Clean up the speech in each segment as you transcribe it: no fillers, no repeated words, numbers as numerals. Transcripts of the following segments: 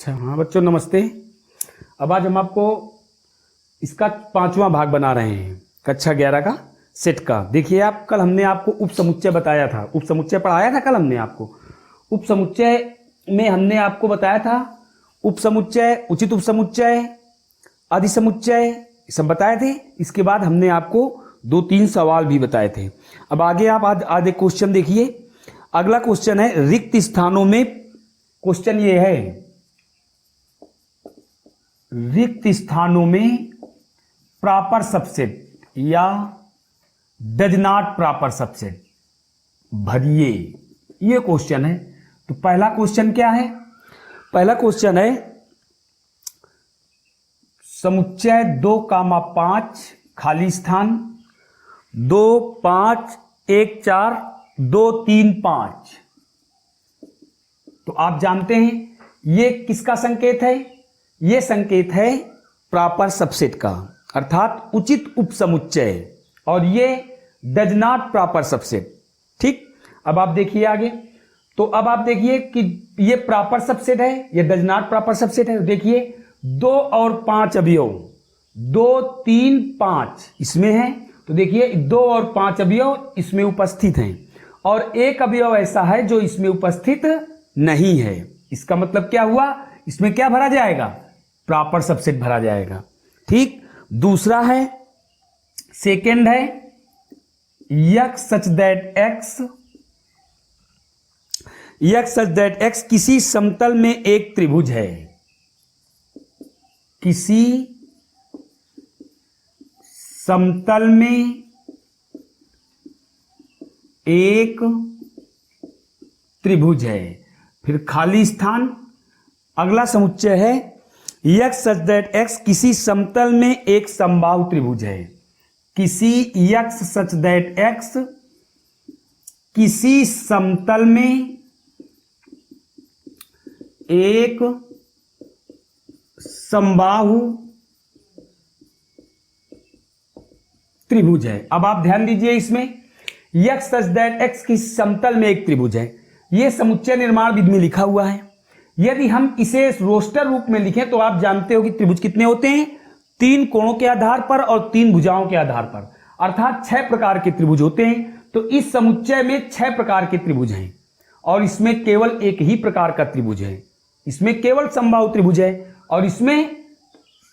अच्छा हाँ बच्चों नमस्ते। अब आज हम आपको इसका 5वां भाग बना रहे हैं कक्षा 11 का सेट का। देखिए आप, कल हमने आपको उपसमुच्चय बताया था, उपसमुच्चय पढ़ाया था कल हमने आपको। उपसमुच्चय में हमने आपको बताया था उपसमुच्चय, उचित उपसमुच्चय, अधिसमुच्चय, ये सब बताए थे। इसके बाद हमने आपको 2-3 सवाल भी बताए थे। अब आगे आप आज एक क्वेश्चन देखिए। अगला क्वेश्चन है रिक्त स्थानों में। क्वेश्चन ये है रिक्त स्थानों में प्रॉपर सबसेट या डज नॉट प्रॉपर सबसेट भरिए, ये क्वेश्चन है। तो पहला क्वेश्चन क्या है? पहला क्वेश्चन है समुच्चय 2,5 खाली स्थान 2, 5, 1, 4, 2, 3, 5। तो आप जानते हैं ये किसका संकेत है? ये संकेत है प्रॉपर सबसेट का, अर्थात उचित उपसमुच्चय, और ये डज नॉट प्रॉपर सबसेट। ठीक, अब आप देखिए आगे। तो अब आप देखिए कि ये प्रॉपर सबसेट है, ये डज नॉट प्रॉपर सबसेट है। देखिए 2 और 5 अवयव, 2, 3, 5 इसमें है। तो देखिए 2 और 5 अवयव इसमें उपस्थित हैं, और एक अवयव ऐसा है जो इसमें उपस्थित नहीं है। इसका मतलब क्या हुआ? इसमें क्या भरा जाएगा? प्रॉपर सबसेट भरा जाएगा। ठीक, दूसरा है, सेकंड है x such that x किसी समतल में एक त्रिभुज है। किसी समतल में एक त्रिभुज है। फिर खाली स्थान। अगला समुच्चय है x such that x किसी समतल में एक समबाहु त्रिभुज है। किसी x such that x किसी समतल में एक समबाहु त्रिभुज है। अब आप ध्यान दीजिए, इसमें x such that x किसी समतल में एक त्रिभुज है, यह समुच्चय निर्माण विधि में लिखा हुआ है। यदि हम इसे रोस्टर रूप में लिखें तो आप जानते हो कि त्रिभुज कितने होते हैं? 3 कोणों के आधार पर और 3 भुजाओं के आधार पर, अर्थात 6 प्रकार के त्रिभुज होते हैं। तो इस समुच्चय में 6 प्रकार के त्रिभुज हैं, और इसमें केवल एक ही प्रकार का त्रिभुज है। इसमें केवल समबाहु त्रिभुज है, और इसमें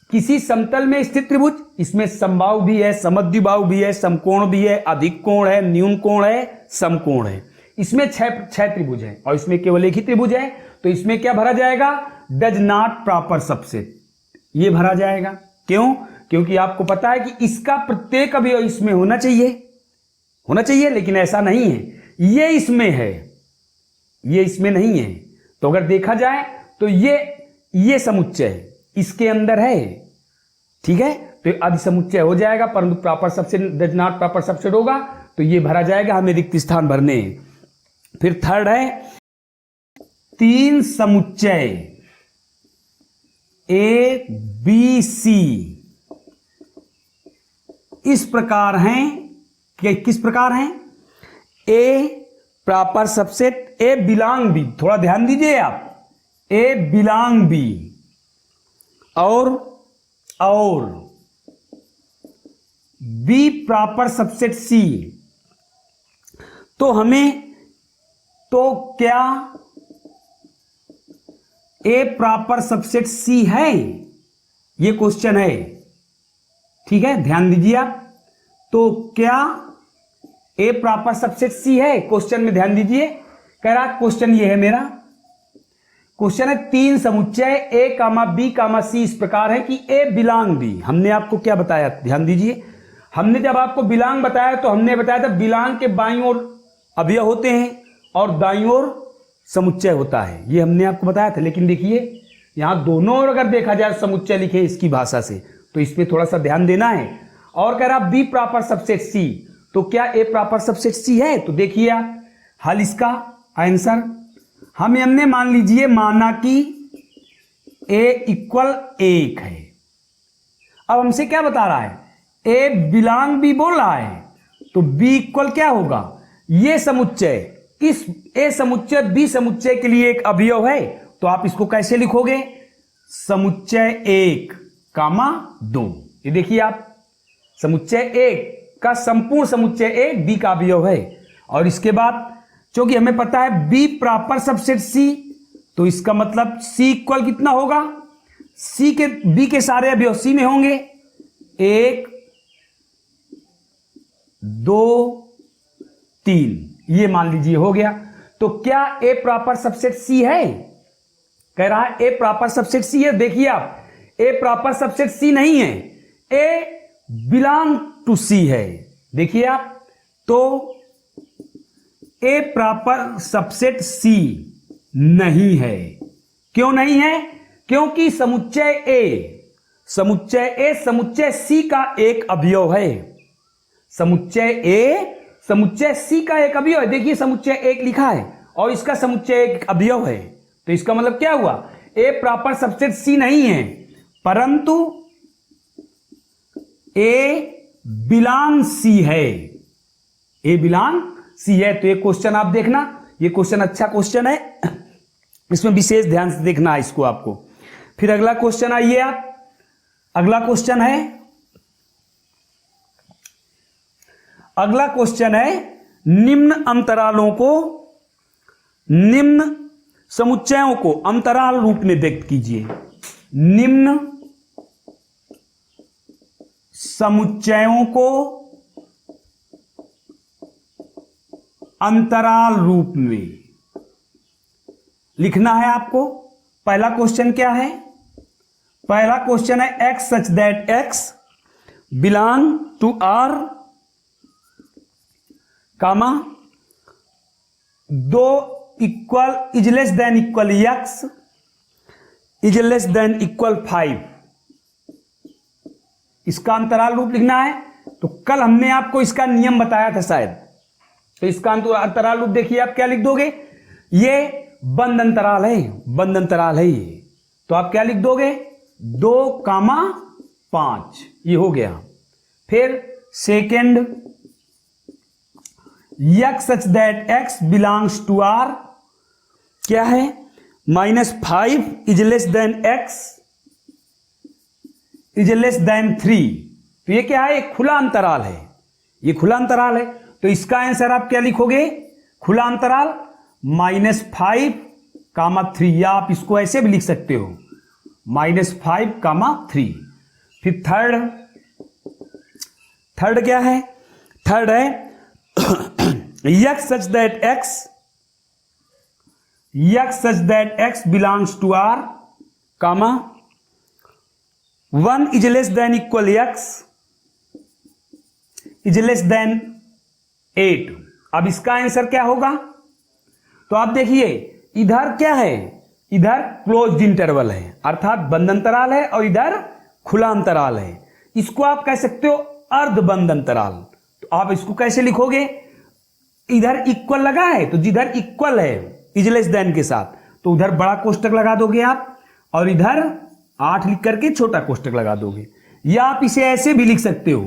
किसी समतल में स्थित त्रिभुज, इसमें समबाहु भी है, समद्विबाहु भी है, समकोण भी है, अधिक कोण है, न्यून कोण है, समकोण है। इसमें 6 त्रिभुज है, और इसमें केवल एक ही त्रिभुज है। तो इसमें क्या भरा जाएगा? डज नॉट प्रॉपर सबसेट, ये भरा जाएगा। क्यों? क्योंकि आपको पता है कि इसका प्रत्येक अवयव इसमें होना चाहिए, लेकिन ऐसा नहीं है। ये इसमें है, ये इसमें नहीं है। तो अगर देखा जाए तो ये समुच्चय इसके अंदर है, ठीक है, तो अधिसमुच्चय हो जाएगा, परंतु proper subset does not proper subset होगा, तो ये भरा जाएगा। हमें रिक्त स्थान भरने। फिर थर्ड है 3 समुच्चय ए बी सी इस प्रकार हैं कि किस प्रकार हैं? ए प्रॉपर सबसेट, ए बिलोंग बी, थोड़ा ध्यान दीजिए आप, ए बिलोंग बी, और बी प्रॉपर सबसेट सी। तो क्या ए प्रॉपर सबसेट सी है? ये क्वेश्चन है, ठीक है, ध्यान दीजिए आप। तो क्या ए प्रॉपर सबसेट सी है? क्वेश्चन में ध्यान दीजिए। कह रहा क्वेश्चन ये है मेरा, क्वेश्चन है 3 समुच्चय ए कामा बी कामा सी इस प्रकार है कि ए बिलोंग बी। हमने आपको क्या बताया? ध्यान दीजिए, हमने जब आपको बिलोंग बताया तो हमने बताया था बिलोंग के बाईं ओर अवयव होते हैं और दाईं ओर समुच्चय होता है, ये हमने आपको बताया था। लेकिन देखिए यहां दोनों ओर अगर देखा जाए समुच्चय लिखे इसकी भाषा से, तो इसमें थोड़ा सा ध्यान देना है। और कह रहा बी प्रॉपर सबसेट सी, तो क्या ए प्रॉपर सबसेट सी है? तो देखिए आप हल, इसका आंसर हमने मान लीजिए माना कि ए इक्वल 1 है। अब हमसे क्या बता रहा है? ए बिलोंग बी बोल रहा है, तो बी इक्वल क्या होगा? ये समुच्चय, इस ए समुच्चय बी समुच्चय के लिए एक अवयव है तो आप इसको कैसे लिखोगे? समुच्चय 1 कामा 2। ये देखिए आप, समुच्चय 1 का संपूर्ण समुच्चय A B का अवयव है। और इसके बाद क्योंकि हमें पता है B प्रॉपर सबसेट C, तो इसका मतलब C इक्वल कितना होगा? C के B के सारे अवयव C में होंगे, 1 2 3, ये मान लीजिए हो गया। तो क्या A प्रॉपर सबसेट C है? कह रहा है A प्रॉपर सबसेट C है। देखिए आप, A प्रॉपर सबसेट C नहीं है, A बिलोंग टू C है। देखिए आप, तो A प्रॉपर सबसेट C नहीं है। क्यों नहीं है? क्योंकि समुच्चय A समुच्चय C का एक अवयव है। समुच्चय A समुच्चय C का एक अवयव है। देखिए समुच्चय 1 लिखा है और इसका समुच्चय एक अवयव है, तो इसका मतलब क्या हुआ? A प्रॉपर सबसेट C नहीं है, परंतु A बिलोंग C है। A बिलोंग C है। तो ये क्वेश्चन आप देखना, ये क्वेश्चन अच्छा क्वेश्चन है, इसमें विशेष ध्यान से देखना है इसको आपको। फिर अगला क्वेश्चन आइए आप, अगला क्वेश्चन है निम्न अंतरालों को, निम्न समुच्चयों को अंतराल रूप में व्यक्त कीजिए। निम्न समुच्चयों को अंतराल रूप में लिखना है आपको। पहला क्वेश्चन क्या है? पहला क्वेश्चन है x such that x belong to R comma 2 equal is less than equal x is less than equal 5। इसका अंतराल रूप लिखना है। तो कल हमने आपको इसका नियम बताया था शायद, तो इसका अंतराल रूप देखिए आप क्या लिख दोगे? ये बंद अंतराल है, बंद अंतराल है ये, तो आप क्या लिख दोगे? 2 कामा 5, ये हो गया। फिर second, x such that x belongs to R क्या है? -5 is less than x is less than 3। तो ये क्या है? एक खुला अंतराल है, ये खुला अंतराल है। तो इसका आंसर आप क्या लिखोगे? खुला अंतराल -5 कामा 3, या आप इसको ऐसे भी लिख सकते हो -5 कामा 3। फिर थर्ड क्या है? थर्ड है x such that x belongs to R comma 1 is less than equal x is less than 8। अब इसका आंसर क्या होगा? तो आप देखिए इधर क्या है? इधर क्लोज्ड इंटरवल है, अर्थात बंद अंतराल है, और इधर खुला अंतराल है। इसको आप कह सकते हो अर्ध बंद अंतराल। तो आप इसको कैसे लिखोगे? इधर इक्वल लगा है, तो जिधर इक्वल है इज लेस देन के साथ, तो उधर बड़ा कोष्टक लगा दोगे आप, और इधर 8 लिख करके छोटा कोष्टक लगा दोगे। या आप इसे ऐसे भी लिख सकते हो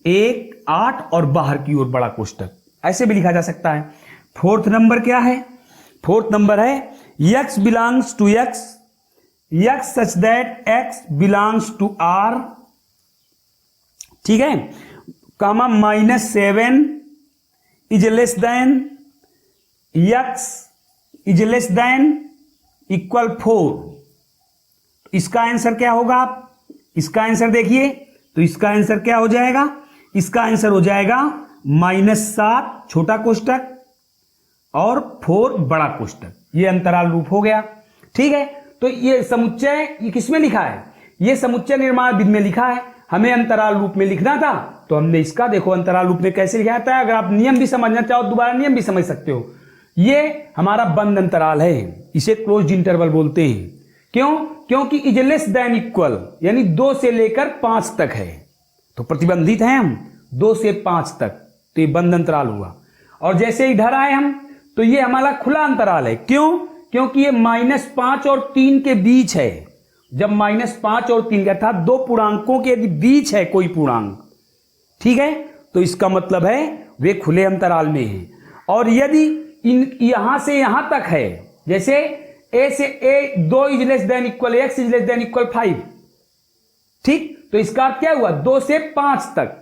1 8 और बाहर की ओर बड़ा कोष्टक, ऐसे भी लिखा जा सकता है। फोर्थ नंबर क्या है? फोर्थ नंबर है x belongs to x such that x belongs to R, ठीक है, comma -7 is less than x is less than equal 4। इसका आंसर क्या होगा? आप इसका आंसर देखिए, तो इसका आंसर क्या हो जाएगा? इसका आंसर हो जाएगा -7 छोटा कोष्टक और 4 बड़ा कोष्टक। ये अंतराल रूप हो गया, ठीक है। तो ये समुच्चय ये किसमें लिखा है? ये समुच्चय निर्माण विधि में लिखा है। हमें अंतराल रूप में लिखना था, तो हमने इसका देखो अंतराल रूप में कैसे लिखा जाता है। अगर आप नियम भी समझना चाहो दोबारा नियम भी समझ सकते हो। ये हमारा बंद अंतराल है, इसे क्लोज्ड इंटरवल बोलते हैं। क्यों? क्योंकि इज लेस देन इक्वल यानी 2 से लेकर 5 तक है, तो प्रतिबंधित हैं हम 2 से 5 तक, तो ये बंद अंतराल हुआ। और जैसे इधर आए हम, तो ये हमारा खुला अंतराल है। क्यों? क्योंकि ये -5 और 3 के बीच है। जब -5 और 3 का था, 2 पूर्णांकों के बीच है कोई पूर्णांक, ठीक है, तो इसका मतलब है वे खुले अंतराल में है। और यदि इन यहां से यहां तक है, जैसे ए से ए 2 is less than equal x is less than equal 5, ठीक। तो इसका अर्थ क्या हुआ 2 से 5 तक,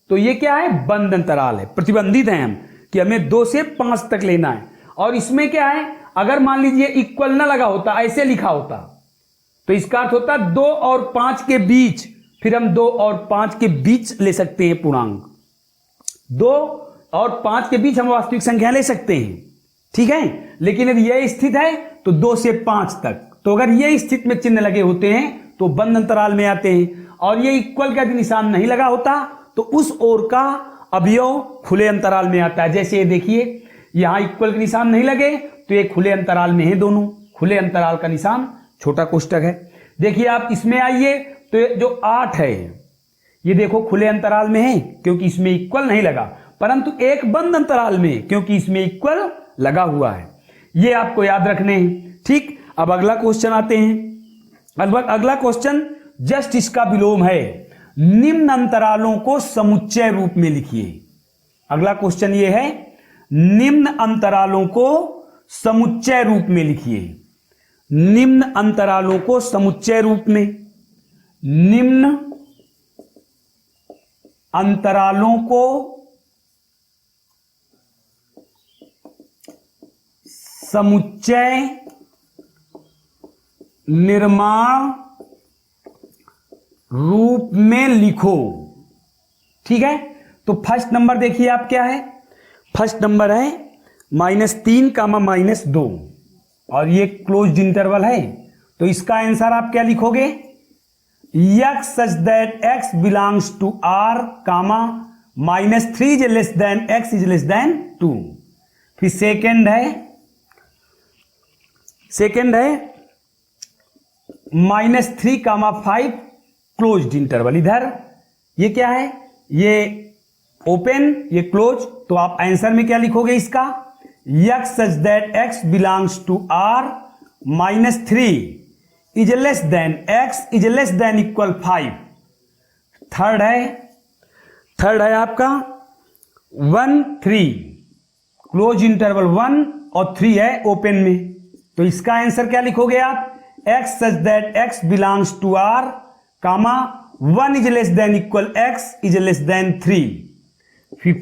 तो ये क्या है बंद अंतराल है, प्रतिबंधित है हम कि हमें 2 से 5 तक लेना है। और इसमें क्या है, अगर मान लीजिए इक्वल ना लगा होता, ऐसे लिखा होता, तो इसका अर्थ होता 2 और 5 के बीच, फिर हम 2 और 5 के बीच ले सकते हैं पूर्णांक, 2 और 5 के बीच हम वास्तविक संख्या ले सकते हैं, ठीक है। लेकिन यदि यह स्थित है तो 2 से 5 तक, तो अगर ये स्थिति में चिन्ह लगे होते हैं तो बंद अंतराल में आते हैं, और ये इक्वल का यदि निशान नहीं लगा होता तो उस ओर का अवयव खुले अंतराल में आता है। जैसे ये देखिए यहां इक्वल के निशान नहीं लगे तो ये खुले अंतराल में है, दोनों खुले अंतराल का निशान छोटा कोष्टक है। देखिए आप इसमें आइए तो ये जो 8 है ये देखो खुले अंतराल में है क्योंकि इसमें इक्वल नहीं लगा, परंतु एक बंद अंतराल में क्योंकि इसमें इक्वल लगा हुआ है। ये आपको याद रखने हैं, ठीक। अब अगला क्वेश्चन आते हैं। अगला क्वेश्चन जस्ट इसका विलोम है, निम्न अंतरालों को समुच्चय रूप में लिखिए। अगला क्वेश्चन ये है, निम्न अंतरालों को समुच्चय रूप में लिखिए। निम्न अंतरालों को समुच्चय रूप में, निम्न अंतरालों को समुच्चय निर्माण रूप में लिखो, ठीक है। तो फर्स्ट नंबर देखिए आप क्या है, फर्स्ट नंबर है -3 -2 और ये क्लोज्ड इंटरवल है, तो इसका आंसर आप क्या लिखोगे, x such that x belongs to r -3 is less than x is less than 2। फिर सेकेंड है -3 5 क्लोज्ड इंटरवल, इधर ये क्या है, ये ओपन ये क्लोज, तो आप आंसर में क्या लिखोगे इसका, x such that x belongs to r -3 is less than x is less than equal 5। Third है आपका 1 3 क्लोज इंटरवल 1 और 3 है ओपन में, तो इसका आंसर क्या लिखोगे आप, x such that x belongs to r 1 is less than equal x is less than 3। फिर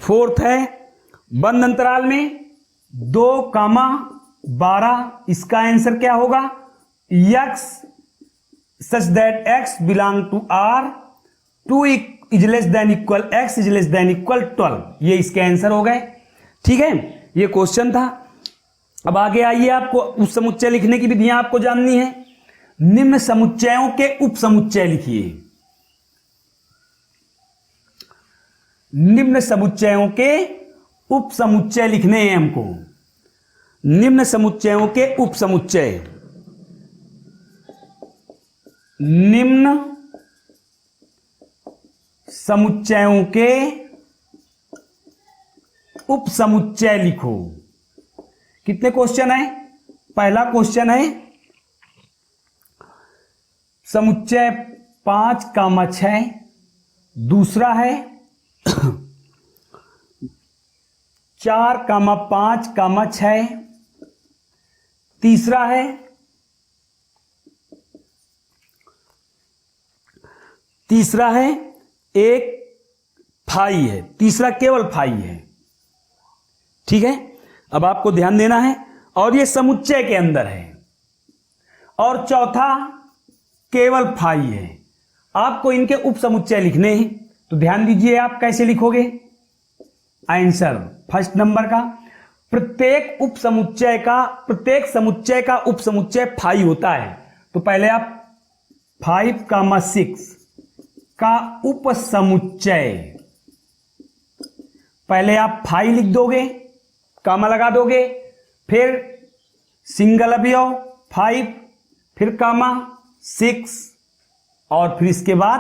फोर्थ है बंद अंतराल में 2 12, इसका आंसर क्या होगा, x such that x belong to r 2 is less than equal x is less than equal 12। ये इसके आंसर हो गए, ठीक है। ये क्वेश्चन था। अब आगे आइए, आपको उप समुच्चय लिखने की विधियां आपको जाननी है। निम्न समुच्चयों के उप समुच्चय लिखिए। निम्न समुच्चयों के उप समुच्चय लिखने हैं हमको। निम्न समुच्चयों के उप समुच्चय, निम्न समुच्चयों के उप समुच्चय लिखो। कितने क्वेश्चन है, पहला क्वेश्चन है समुच्चय 5 6, दूसरा है 4 5 6, तीसरा है 1 फाई है, तीसरा केवल फाई है, ठीक है। अब आपको ध्यान देना है, और ये समुच्चय के अंदर है, और चौथा केवल फाई है। आपको इनके उप समुच्चय लिखने हैं, तो ध्यान दीजिए आप कैसे लिखोगे आंसर। फर्स्ट नंबर का, प्रत्येक समुच्चय का उप समुच्चय फाई होता है, तो पहले आप 5 6 का उप समुच्चय, पहले आप फाई लिख दोगे, कामा लगा दोगे, फिर सिंगल अवयव 5, फिर कामा 6, और फिर इसके बाद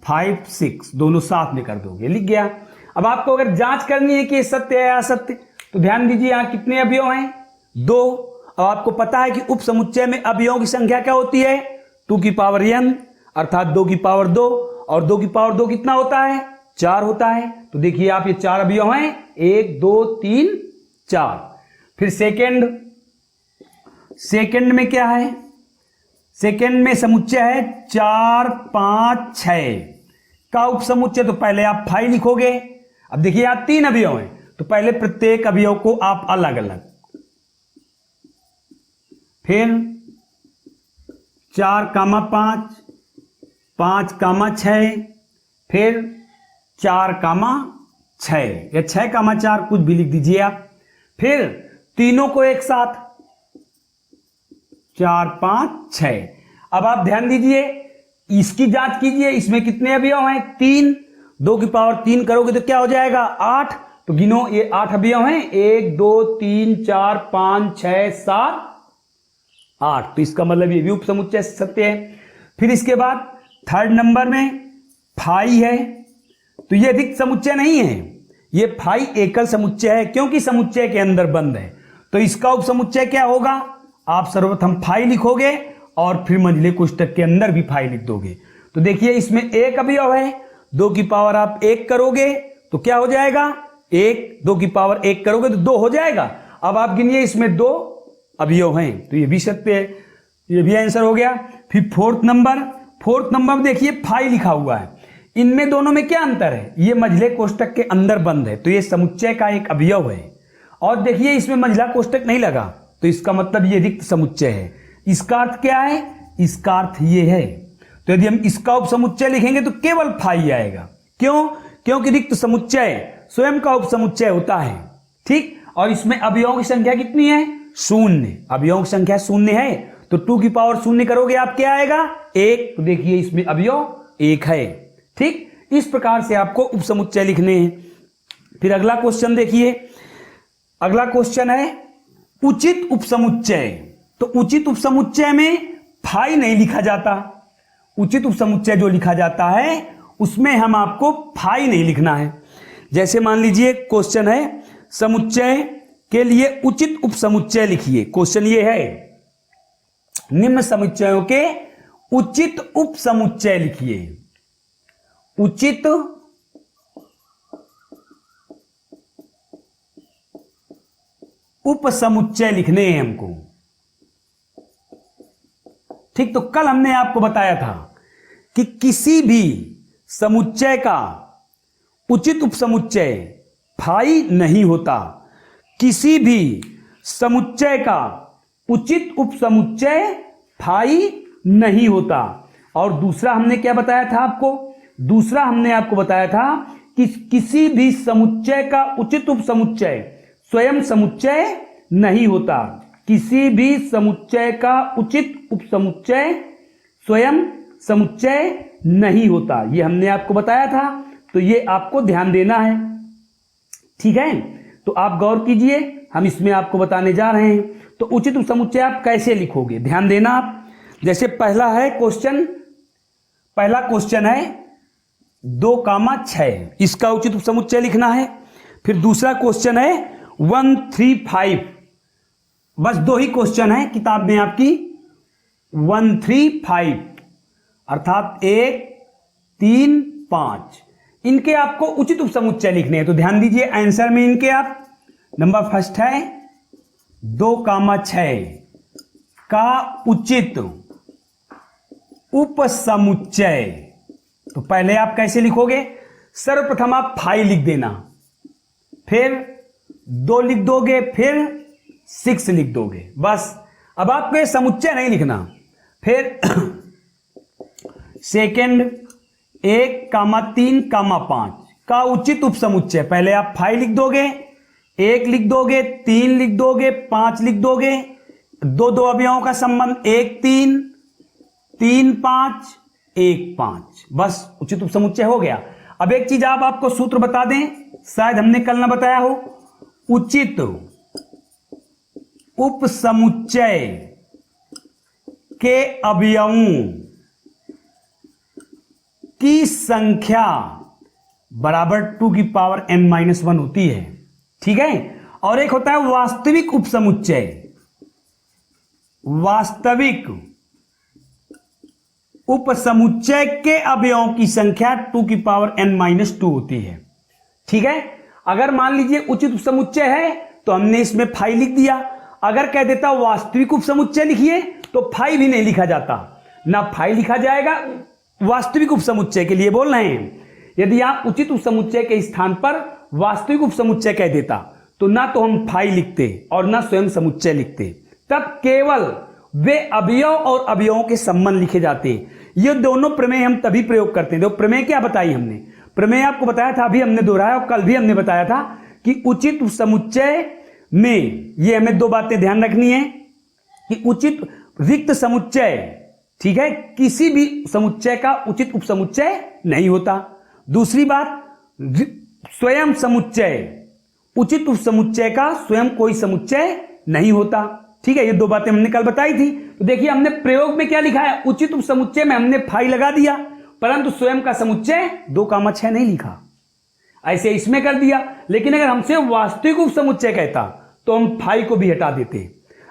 5 6 दोनों साथ में कर दोगे, लिख गया। अब आपको अगर जांच करनी है कि सत्य है या असत्य, तो ध्यान दीजिए यहां कितने अवयव हैं, 2। अब आपको पता है कि उप समुच्चय में अवयवों की संख्या क्या होती है, 2 की पावर n, अर्थात 2 की पावर 2, और 2 की पावर 2 कितना होता है, 4 होता है। तो देखिए आप, ये 4 अवयव हैं, 1 2 3 4। फिर सेकेंड सेकंड में क्या है, सेकंड में समुच्चय है 4 5 6 का उपसमुच्चय, तो पहले आप फाई लिखोगे। अब देखिए यहां 3 अवयव हैं, तो पहले प्रत्येक अवयव को आप अलग अलग, फिर 4 5 5 6, फिर 4 6 या 6 4 कुछ भी लिख दीजिए आप, फिर तीनों को एक साथ 4 5 6। अब आप ध्यान दीजिए, इसकी जांच कीजिए, इसमें कितने अवयव हैं, 3, 2 की पावर 3 करोगे तो क्या हो जाएगा 8। तो गिनो, ये 8 अवयव हैं, 1 2 3 4 5 6 7 8, तो इसका मतलब ये भी उपसमुच्चय सत्य है। फिर इसके बाद थर्ड नंबर में फाई है, तो ये अधिक समुच्चय नहीं है, ये फाई एकल समुच्चय है, क्योंकि समुच्चय के अंदर बंद है। तो इसका उपसमुच्चय क्या होगा, आप सर्वप्रथम फाई लिखोगे और फिर मंझले कोष्टक के अंदर भी फाई लिख दोगे। तो देखिए इसमें एक अवयव है, 2 की पावर आप 1 करोगे तो क्या हो जाएगा 1, 2 की पावर 1 करोगे तो 2 हो जाएगा। अब आप गिनिए, इसमें 2 अवयव हैं, तो ये भी सत्य है, ये भी आंसर हो गया। फिर फोर्थ नंबर में देखिए फाई लिखा हुआ है, इनमें दोनों में क्या अंतर है, ये मंझले कोष्टक के अंदर बंद है, तो ये समुच्चय का एक अवयव है। और देखिए इसमें मंझला कोष्टक नहीं लगा, तो इसका मतलब ये रिक्त समुच्चय है। इसका अर्थ क्या है, इसका अर्थ ये है, तो यदि हम इसका उपसमुच्चय लिखेंगे तो केवल फाई आएगा। क्यों, क्योंकि रिक्त समुच्चय स्वयं का उपसमुच्चय होता है, ठीक। और इसमें अवयवों की संख्या कितनी है, 0, अवयवों की संख्या 0 है, तो 2 की पावर 0 करोगे आप क्या आएगा 1, तो देखिए इसमें अवयव 1 है, ठीक। इस प्रकार से आपको उपसमुच्चय लिखने हैं। फिर अगला क्वेश्चन देखिए, अगला क्वेश्चन है उचित उपसमुच्चय। तो उचित उपसमुच्चय में फाई नहीं लिखा जाता, उचित उपसमुच्चय जो लिखा जाता है उसमें हम आपको फाई नहीं लिखना है। जैसे मान लीजिए क्वेश्चन है समुच्चय के लिए उचित उपसमुच्चय लिखिए, क्वेश्चन ये है निम्न समुच्चयों के उचित उपसमुच्चय लिखिए। उचित उपसमुच्चय लिखने हैं हमको, ठीक। तो कल हमने आपको बताया था कि किसी भी समुच्चय का उचित उपसमुच्चय फाई नहीं होता, किसी भी समुच्चय का उचित उपसमुच्चय फाई नहीं होता। और दूसरा हमने क्या बताया था आपको, दूसरा हमने आपको बताया था कि किसी भी समुच्चय का उचित उपसमुच्चय स्वयं समुच्चय नहीं होता, किसी भी समुच्चय का उचित उपसमुच्चय स्वयं समुच्चय नहीं होता, ये हमने आपको बताया था। तो ये आपको ध्यान देना है, ठीक है। तो आप गौर कीजिए, हम इसमें आपको बताने जा रहे हैं। तो उचित उपसमुच्चय आप कैसे लिखोगे, ध्यान देना आप। जैसे पहला क्वेश्चन है 2, 6, इसका उचित उपसमुच्चय लिखना है। फिर दूसरा क्वेश्चन है 1, 3, 5, बस 2 ही क्वेश्चन है किताब में आपकी, 1, 3, 5 अर्थात 1, 3, 5, इनके आपको उचित उपसमुच्चय लिखने हैं। तो ध्यान दीजिए आंसर में इनके आप, नंबर फर्स्ट है 2, 6 का उचित उपसमुच्चय। तो पहले आप कैसे लिखोगे, सर्वप्रथम आप फाई लिख देना, फिर 2 लिख दोगे, फिर 6 लिख दोगे, बस। अब आपको ये समुच्चय नहीं लिखना। फिर सेकंड 1, 3, 5 का उचित उपसमुच्चय, पहले आप फाई लिख दोगे, 1 लिख दोगे, 3 लिख दोगे, 5 लिख दोगे, 2 अवयवों का संबंध 1, 3, 3, 5, 1, 5, बस उचित उपसमुच्चय हो गया। अब एक चीज आपको सूत्र बता दें, शायद हमने कल ना बताया हो, उचित उपसमुच्चय के अवयवों की संख्या बराबर 2 की पावर n-1 होती है, ठीक है। और एक होता है वास्तविक उपसमुच्चय, वास्तविक उपसमुच्चय के अवयवों की संख्या 2 की पावर n-2 होती है, ठीक है। अगर मान लीजिए उचित उपसमुच्चय है तो हमने इसमें फाई लिख दिया। अगर कह देता वास्तविक उपसमुच्चय लिखिए तो फाई भी नहीं लिखा जाता, ना फाई लिखा जाएगा, वास्तविक उपसमुच्चय के लिए बोल रहे हैं। यदि आप उचित उपसमुच्चय के स्थान पर वास्तविक उपसमुच्चय कह देता तो ना तो हम फाई लिखते और ना स्वयं समुच्चय लिखते, तब केवल वे अवयव और अवयवों के संबंध लिखे जाते। ये दोनों प्रमेय हम तभी प्रयोग करते हैं। देखो प्रमेय क्या बताई हमने, प्रमेय आपको बताया था, अभी हमने दोहराया और कल भी हमने बताया था कि उचित उपसमुच्चय में ये हमें दो बातें ध्यान रखनी है कि उचित रिक्त समुच्चय, ठीक है, किसी भी समुच्चय का उचित उपसमुच्चय नहीं होता। दूसरी बात, स्वयं समुच्चय, उचित उपसमुच्चय का स्वयं कोई समुच्चय नहीं होता। ठीक है, ये दो बातें हमने कल बताई थी। तो देखिए हमने प्रयोग में क्या लिखा है, उचित उपसमुच्चय में हमने फाई लगा दिया, परंतु स्वयं का समुच्चय 2,6 नहीं लिखा, ऐसे इसमें कर दिया। लेकिन अगर हमसे वास्तविक उपसमुच्चय कहता तो हम फाई को भी हटा देते।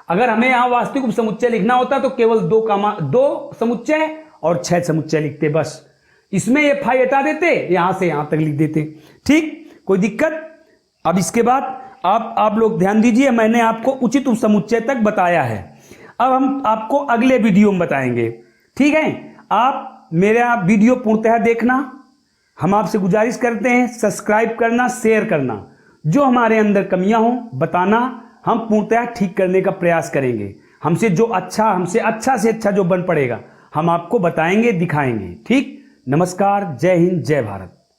अगर हमें यहां वास्तविक उपसमुच्चय लिखना होता तो केवल 2 समुच्चय और 6 समुच्चय लिखते, बस। इसमें ये फाई हटा देते, यहां से यहां तक लिख देते। ठीक, कोई दिक्कत? अब इसके बाद आप लोग ध्यान दीजिए, मैंने आपको उचित उपसमुच्चय तक बताया है। अब हम आपको अगले वीडियो में बताएंगे। ठीक है, आप मेरा वीडियो पूर्णतः देखना। हम आपसे गुजारिश करते हैं सब्सक्राइब करना, शेयर करना, जो हमारे अंदर कमियां हो बताना, हम पूर्णतः ठीक करने का प्रयास करेंगे। हमसे अच्छा से अच्छा जो बन पड़ेगा हम आपको बताएंगे, दिखाएंगे। ठीक, नमस्कार, जय हिंद, जय भारत।